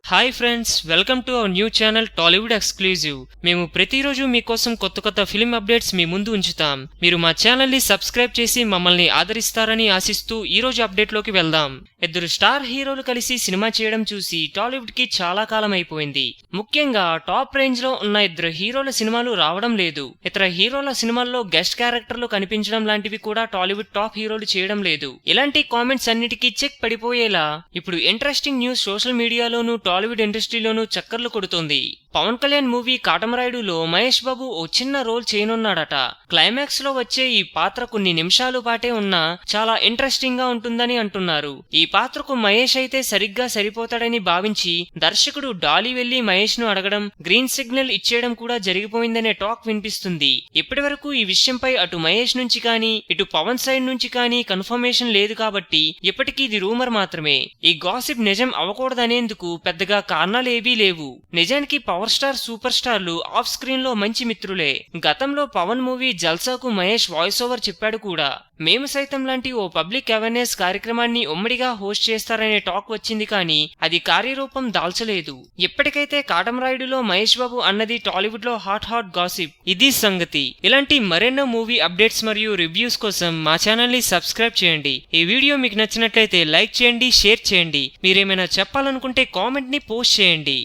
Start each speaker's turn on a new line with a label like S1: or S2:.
S1: Hi friends, welcome to our new channel Tollywood exclusive. మేము ప్రతిరోజు మీకోసం కొత్త ఫిల్మ్ అప్డేట్స్ మీ ముందు ఉంచుతాం. మీరు మా ఛానల్ ని సబ్స్క్రైబ్ చేసి మమ్మల్ని ఆదరిస్తారని ఆశిస్తూ ఈ రోజు అప్డేట్ లోకి వెళ్దాం. ఇద్దరు స్టార్ హీరోలు కలిసి సినిమా చేయడం చూసి టాలీవుడ్ కి చాలా కాలం అయిపోయింది. ముఖ్యంగా టాప్ రేంజ్ లో ఉన్న ఇద్దరు హీరోల సినిమాలు రావడం లేదు. ఇతర హీరోల సినిమాల్లో గెస్ట్ క్యారెక్టర్లు కనిపించడం లాంటివి కూడా టాలీవుడ్ టాప్ హీరోలు చేయడం లేదు. ఇలాంటి కామెంట్స్ అన్నిటికీ చెక్ పడిపోయేలా ఇప్పుడు ఇంట్రెస్టింగ్ న్యూస్ సోషల్ మీడియాలోనూ టాలీవుడ్ ఇండస్ట్రీలోనూ చక్కర్లు కొడుతోంది. పవన్ కళ్యాణ్ మూవీ కాటమరాయుడులో మహేష్ బాబు ఓ చిన్న రోల్ చేయనున్నాడట. క్లైమాక్స్ లో వచ్చే ఈ పాత్ర కొన్ని నిమిషాలు పాటే ఉన్నా చాలా ఇంట్రెస్టింగ్ గా ఉంటుందని అంటున్నారు. ఈ పాత్రకు మహేష్ అయితే సరిగ్గా సరిపోతాడని భావించి దర్శకుడు డాలీ వెళ్లి మహేష్ ను అడగడం, గ్రీన్ సిగ్నల్ ఇచ్చేయడం కూడా జరిగిపోయిందనే టాక్ వినిపిస్తుంది. ఇప్పటి వరకు ఈ విషయంపై అటు మహేష్ నుంచి కానీ ఇటు పవన్ సైడ్ నుంచి కానీ కన్ఫర్మేషన్ లేదు కాబట్టి ఇప్పటికీ ఇది రూమర్ మాత్రమే. ఈ గాసిప్ నిజం అవ్వకూడదనేందుకు పెద్దగా కారణాలేవీ లేవు. నిజానికి పవర్ స్టార్ సూపర్ స్టార్లు ఆఫ్ స్క్రీన్ లో మంచి మిత్రులే. గతంలో పవన్ మూవీ జల్సాకు మహేష్ వాయిస్ ఓవర్ చెప్పాడు కూడా. మేము సైతం లాంటి ఓ పబ్లిక్ అవేర్నెస్ కార్యక్రమాన్ని ఉమ్మడిగా హోస్ట్ చేస్తారనే టాక్ వచ్చింది కానీ అది కార్యరూపం దాల్చలేదు. ఇప్పటికైతే కాటమరాయుడులో మహేష్ బాబు అన్నది టాలీవుడ్ లో హాట్ గాసిప్. ఇది సంగతి. ఇలాంటి మరెన్నో మూవీ అప్డేట్స్ మరియు రివ్యూస్ కోసం మా ఛానల్ ని సబ్స్క్రైబ్ చేయండి. ఈ వీడియో మీకు నచ్చినట్లయితే లైక్ చేయండి, షేర్ చేయండి. మీరేమైనా చెప్పాలనుకుంటే కామెంట్ ని పోస్ట్ చేయండి.